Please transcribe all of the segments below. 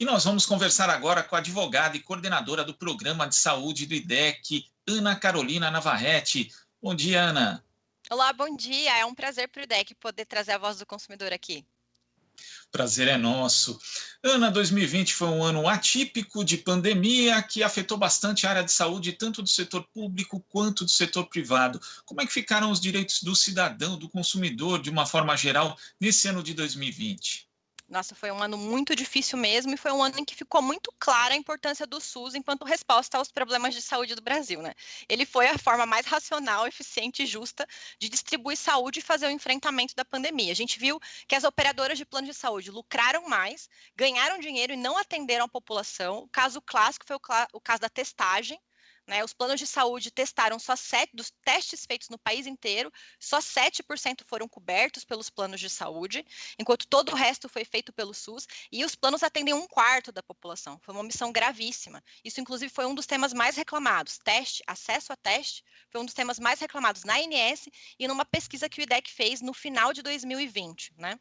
E nós vamos conversar agora com a advogada e coordenadora do Programa de Saúde do IDEC, Ana Carolina Navarrete. Bom dia, Ana. Olá, bom dia. É um prazer para o IDEC poder trazer a voz do consumidor aqui. Prazer é nosso. Ana, 2020 foi um ano atípico de pandemia que afetou bastante a área de saúde, tanto do setor público quanto do setor privado. Como é que ficaram os direitos do cidadão, do consumidor, de uma forma geral, nesse ano de 2020? Nossa, foi um ano muito difícil mesmo e foi um ano em que ficou muito clara a importância do SUS enquanto resposta aos problemas de saúde do Brasil, né? Ele foi a forma mais racional, eficiente e justa de distribuir saúde e fazer o enfrentamento da pandemia. A gente viu que as operadoras de plano de saúde lucraram mais, ganharam dinheiro e não atenderam a população. O caso clássico foi o caso da testagem. Né, os planos de saúde testaram só 7 dos testes feitos no país inteiro, só 7% foram cobertos pelos planos de saúde, enquanto todo o resto foi feito pelo SUS, e os planos atendem 1/4 da população. Foi uma omissão gravíssima. Isso, inclusive, foi um dos temas mais reclamados. Acesso a teste, foi um dos temas mais reclamados na ANS e numa pesquisa que o IDEC fez no final de 2020. Né?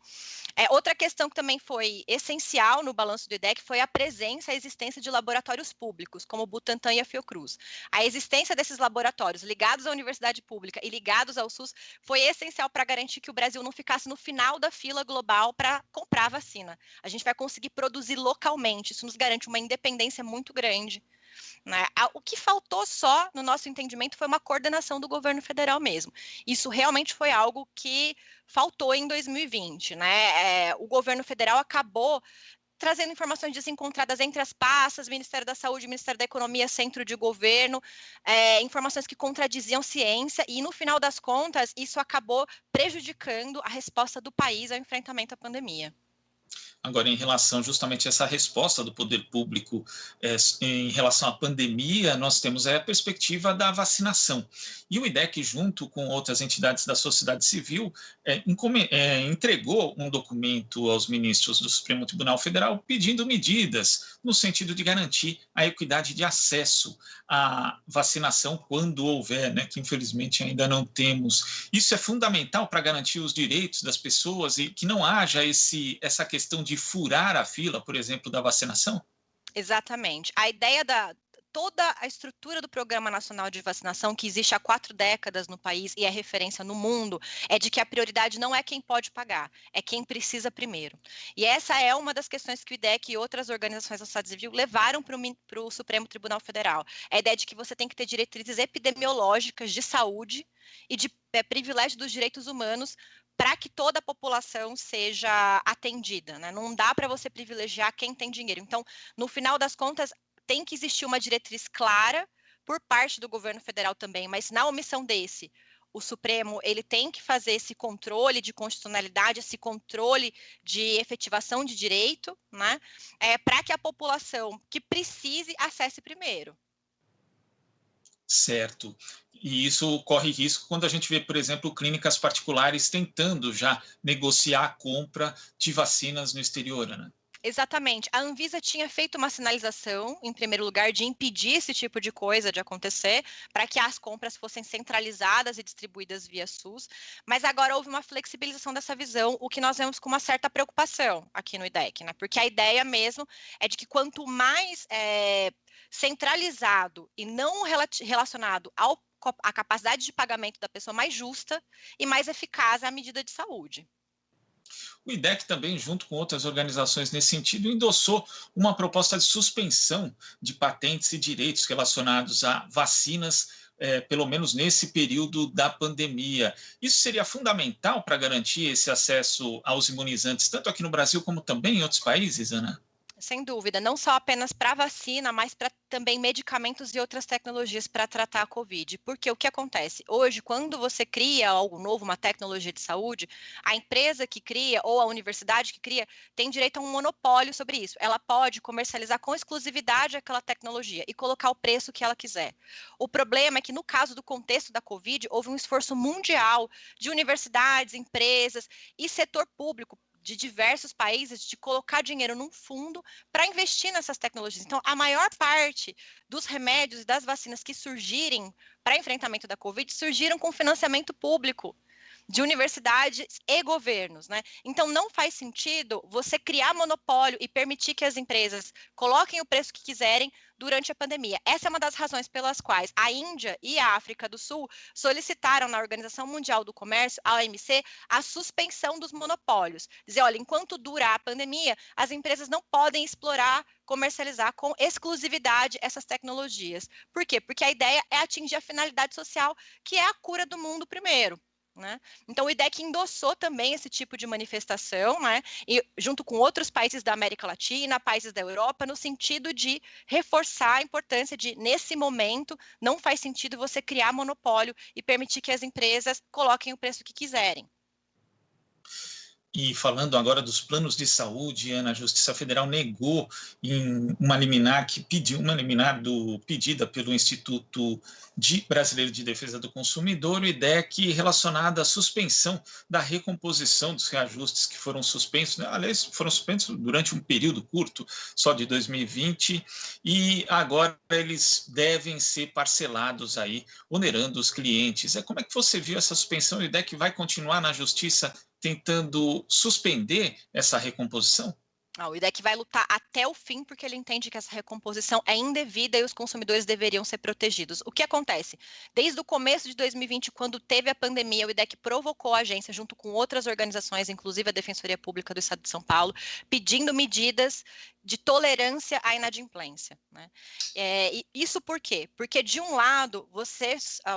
Outra questão que também foi essencial no balanço do IDEC foi a presença e a existência de laboratórios públicos, como o Butantan e a Fiocruz. A existência desses laboratórios ligados à universidade pública e ligados ao SUS foi essencial para garantir que o Brasil não ficasse no final da fila global para comprar a vacina. A gente vai conseguir produzir localmente, isso nos garante uma independência muito grande. Né? O que faltou só, no nosso entendimento, foi uma coordenação do governo federal mesmo. Isso realmente foi algo que faltou em 2020. Né? O governo federal acabou trazendo informações desencontradas entre as pastas, Ministério da Saúde, Ministério da Economia, Centro de Governo, informações que contradiziam ciência, e no final das contas, isso acabou prejudicando a resposta do país ao enfrentamento à pandemia. Agora, em relação justamente a essa resposta do poder público em relação à pandemia, nós temos a perspectiva da vacinação. E o IDEC, junto com outras entidades da sociedade civil, entregou um documento aos ministros do Supremo Tribunal Federal pedindo medidas no sentido de garantir a equidade de acesso à vacinação quando houver, né, que infelizmente ainda não temos. Isso é fundamental para garantir os direitos das pessoas e que não haja essa questão de furar a fila, por exemplo, da vacinação? Exatamente. A ideia toda a estrutura do Programa Nacional de Vacinação, que existe há 4 décadas no país e é referência no mundo, é de que a prioridade não é quem pode pagar, é quem precisa primeiro. E essa é uma das questões que o IDEC e outras organizações da sociedade civil levaram para o Supremo Tribunal Federal. A ideia de que você tem que ter diretrizes epidemiológicas de saúde e de privilégio dos direitos humanos para que toda a população seja atendida. Né? Não dá para você privilegiar quem tem dinheiro. Então, no final das contas, tem que existir uma diretriz clara por parte do governo federal também, mas na omissão o Supremo ele tem que fazer esse controle de constitucionalidade, esse controle de efetivação de direito, né, para que a população que precise acesse primeiro. Certo. E isso corre risco quando a gente vê, por exemplo, clínicas particulares tentando já negociar a compra de vacinas no exterior, né? Exatamente. A Anvisa tinha feito uma sinalização, em primeiro lugar, de impedir esse tipo de coisa de acontecer, para que as compras fossem centralizadas e distribuídas via SUS, mas agora houve uma flexibilização dessa visão, o que nós vemos com uma certa preocupação aqui no IDEC, né? Porque a ideia mesmo é de que quanto mais centralizado e não relacionado à capacidade de pagamento da pessoa, mais justa e mais eficaz é a medida de saúde. O IDEC também, junto com outras organizações nesse sentido, endossou uma proposta de suspensão de patentes e direitos relacionados a vacinas, pelo menos nesse período da pandemia. Isso seria fundamental para garantir esse acesso aos imunizantes, tanto aqui no Brasil como também em outros países, Ana? Sem dúvida, não só apenas para vacina, mas para também medicamentos e outras tecnologias para tratar a Covid. Porque o que acontece? Hoje, quando você cria algo novo, uma tecnologia de saúde, a empresa que cria ou a universidade que cria tem direito a um monopólio sobre isso. Ela pode comercializar com exclusividade aquela tecnologia e colocar o preço que ela quiser. O problema é que, no caso do contexto da Covid, houve um esforço mundial de universidades, empresas e setor público de diversos países de colocar dinheiro num fundo para investir nessas tecnologias. Então, a maior parte dos remédios e das vacinas que surgirem para enfrentamento da Covid surgiram com financiamento público de universidades e governos, né? Então, não faz sentido você criar monopólio e permitir que as empresas coloquem o preço que quiserem durante a pandemia. Essa é uma das razões pelas quais a Índia e a África do Sul solicitaram na Organização Mundial do Comércio, a OMC, a suspensão dos monopólios. Dizer, olha, enquanto durar a pandemia, as empresas não podem explorar, comercializar com exclusividade essas tecnologias. Por quê? Porque a ideia é atingir a finalidade social, que é a cura do mundo primeiro. Né? Então, o IDEC endossou também esse tipo de manifestação, né? E junto com outros países da América Latina, países da Europa, no sentido de reforçar a importância de, nesse momento, não faz sentido você criar monopólio e permitir que as empresas coloquem o preço que quiserem. E falando agora dos planos de saúde, Ana, a Justiça Federal negou em uma liminar que pediu, uma liminar pedida pelo Instituto Brasileiro de Defesa do Consumidor, o IDEC, relacionada à suspensão da recomposição dos reajustes que foram suspensos, né? Aliás, foram suspensos durante um período curto, só de 2020, e agora eles devem ser parcelados aí, onerando os clientes. Como é que você viu essa suspensão? O IDEC vai continuar na Justiça tentando suspender essa recomposição? O IDEC vai lutar até o fim porque ele entende que essa recomposição é indevida e os consumidores deveriam ser protegidos. O que acontece? Desde o começo de 2020, quando teve a pandemia, o IDEC provocou a agência, junto com outras organizações, inclusive a Defensoria Pública do Estado de São Paulo, pedindo medidas de tolerância à inadimplência. Né? Isso por quê? Porque, de um lado,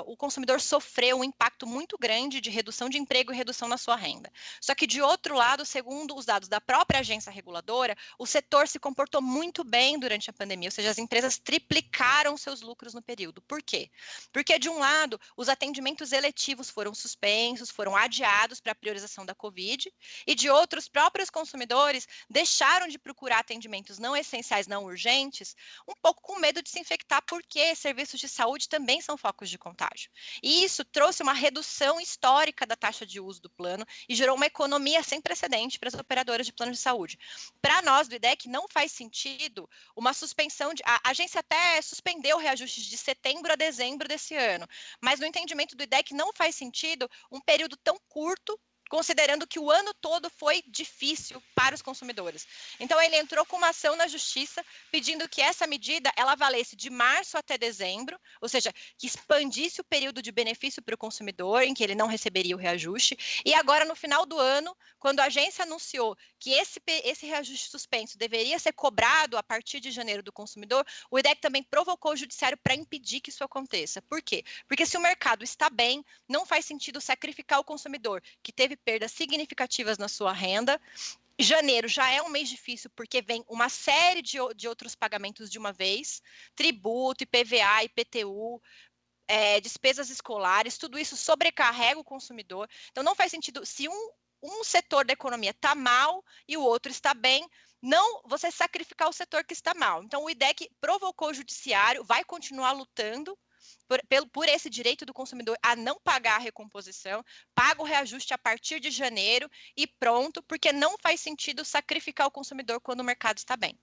o consumidor sofreu um impacto muito grande de redução de emprego e redução na sua renda. Só que, de outro lado, segundo os dados da própria agência reguladora, o setor se comportou muito bem durante a pandemia, ou seja, as empresas triplicaram seus lucros no período. Por quê? Porque, de um lado, os atendimentos eletivos foram suspensos, foram adiados para a priorização da Covid, e de outro, os próprios consumidores deixaram de procurar atendimentos não essenciais, não urgentes, um pouco com medo de se infectar, porque serviços de saúde também são focos de contágio. E isso trouxe uma redução histórica da taxa de uso do plano e gerou uma economia sem precedente para as operadoras de plano de saúde. Para nós, do IDEC, não faz sentido uma suspensão a agência até suspendeu reajustes de setembro a dezembro desse ano, mas no entendimento do IDEC não faz sentido um período tão curto, considerando que o ano todo foi difícil para os consumidores. Então, ele entrou com uma ação na Justiça, pedindo que essa medida ela valesse de março até dezembro, ou seja, que expandisse o período de benefício para o consumidor, em que ele não receberia o reajuste. E agora, no final do ano, quando a agência anunciou que esse reajuste suspenso deveria ser cobrado a partir de janeiro do consumidor, o IDEC também provocou o judiciário para impedir que isso aconteça. Por quê? Porque se o mercado está bem, não faz sentido sacrificar o consumidor, que teve perdas significativas na sua renda. Janeiro já é um mês difícil porque vem uma série de outros pagamentos de uma vez, tributo, IPVA, IPTU, despesas escolares, tudo isso sobrecarrega o consumidor. Então, não faz sentido, se um setor da economia está mal e o outro está bem, não você sacrificar o setor que está mal. Então, o IDEC provocou o judiciário, vai continuar lutando por esse direito do consumidor a não pagar a recomposição, paga o reajuste a partir de janeiro e pronto, porque não faz sentido sacrificar o consumidor quando o mercado está bem.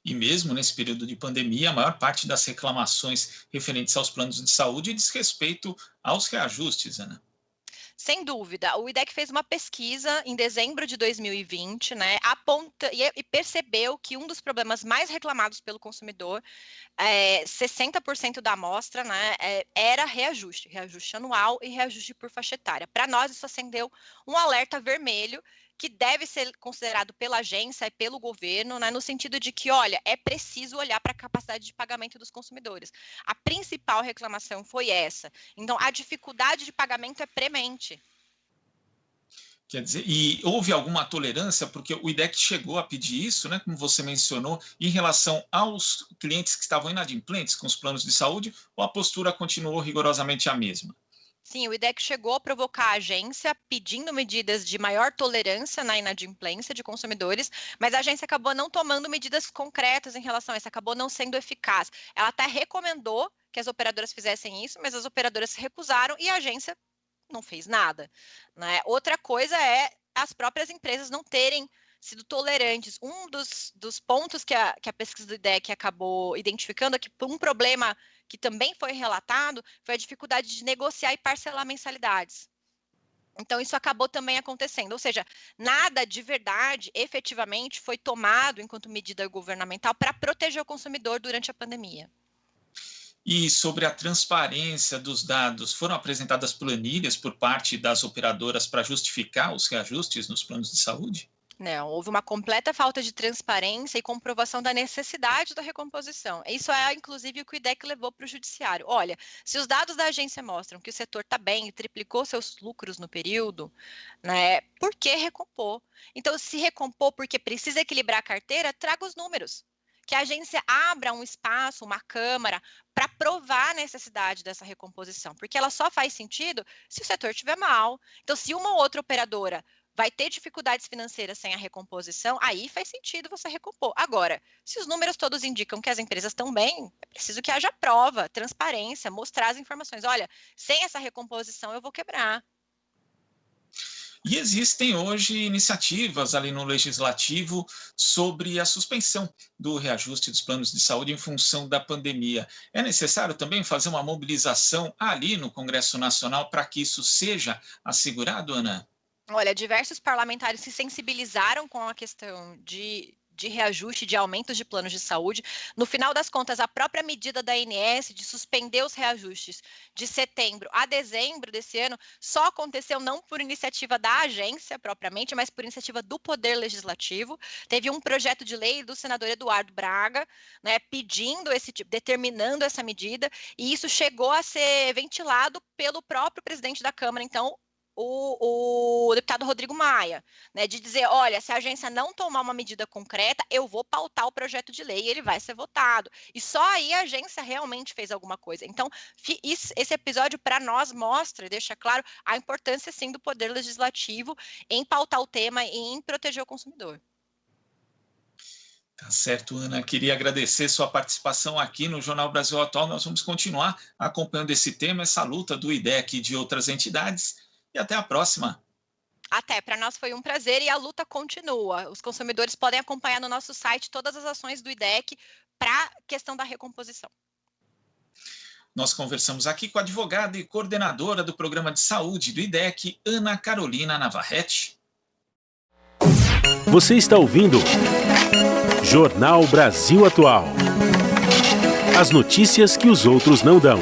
E mesmo nesse período de pandemia, a maior parte das reclamações referentes aos planos de saúde diz respeito aos reajustes, Ana. Sem dúvida, o IDEC fez uma pesquisa em dezembro de 2020, né, e percebeu que um dos problemas mais reclamados pelo consumidor, 60% da amostra, né, era reajuste anual e reajuste por faixa etária. Para nós, isso acendeu um alerta vermelho que deve ser considerado pela agência e pelo governo, né, no sentido de que, olha, é preciso olhar para a capacidade de pagamento dos consumidores. A principal reclamação foi essa. Então, a dificuldade de pagamento é premente. Quer dizer, e houve alguma tolerância, porque o IDEC chegou a pedir isso, né, como você mencionou, em relação aos clientes que estavam inadimplentes com os planos de saúde, ou a postura continuou rigorosamente a mesma? Sim, o IDEC chegou a provocar a agência pedindo medidas de maior tolerância na inadimplência de consumidores, mas a agência acabou não tomando medidas concretas em relação a isso, acabou não sendo eficaz. Ela até recomendou que as operadoras fizessem isso, mas as operadoras se recusaram e a agência não fez nada. Né? Outra coisa é as próprias empresas não terem sido tolerantes. Um dos pontos que a pesquisa do IDEC acabou identificando é que um problema que também foi relatado foi a dificuldade de negociar e parcelar mensalidades. Então, isso acabou também acontecendo, ou seja, nada de verdade, efetivamente, foi tomado enquanto medida governamental para proteger o consumidor durante a pandemia. E sobre a transparência dos dados, foram apresentadas planilhas por parte das operadoras para justificar os reajustes nos planos de saúde? Não, houve uma completa falta de transparência e comprovação da necessidade da recomposição. Isso é, inclusive, o que o IDEC levou para o judiciário. Olha, se os dados da agência mostram que o setor está bem e triplicou seus lucros no período, né, por que recompor? Então, se recompor porque precisa equilibrar a carteira, traga os números. Que a agência abra um espaço, uma câmara, para provar a necessidade dessa recomposição, porque ela só faz sentido se o setor estiver mal. Então, se uma ou outra operadora vai ter dificuldades financeiras sem a recomposição, aí faz sentido você recompor. Agora, se os números todos indicam que as empresas estão bem, é preciso que haja prova, transparência, mostrar as informações. Olha, sem essa recomposição eu vou quebrar. E existem hoje iniciativas ali no Legislativo sobre a suspensão do reajuste dos planos de saúde em função da pandemia. É necessário também fazer uma mobilização ali no Congresso Nacional para que isso seja assegurado, Ana? Olha, diversos parlamentares se sensibilizaram com a questão de reajuste, de aumentos de planos de saúde. No final das contas, a própria medida da ANS de suspender os reajustes de setembro a dezembro desse ano só aconteceu não por iniciativa da agência propriamente, mas por iniciativa do Poder Legislativo. Teve um projeto de lei do senador Eduardo Braga, né, pedindo determinando essa medida, e isso chegou a ser ventilado pelo próprio presidente da Câmara, então, o deputado Rodrigo Maia, né, de dizer, olha, se a agência não tomar uma medida concreta, eu vou pautar o projeto de lei e ele vai ser votado. E só aí a agência realmente fez alguma coisa. Então, esse episódio para nós mostra e deixa claro a importância, sim, do Poder Legislativo em pautar o tema e em proteger o consumidor. Tá certo, Ana. Queria agradecer sua participação aqui no Jornal Brasil Atual. Nós vamos continuar acompanhando esse tema, essa luta do IDEC e de outras entidades. E até a próxima. Até, para nós foi um prazer e a luta continua. Os consumidores podem acompanhar no nosso site todas as ações do IDEC para a questão da recomposição. Nós conversamos aqui com a advogada e coordenadora do Programa de Saúde do IDEC, Ana Carolina Navarrete. Você está ouvindo Jornal Brasil Atual. As notícias que os outros não dão.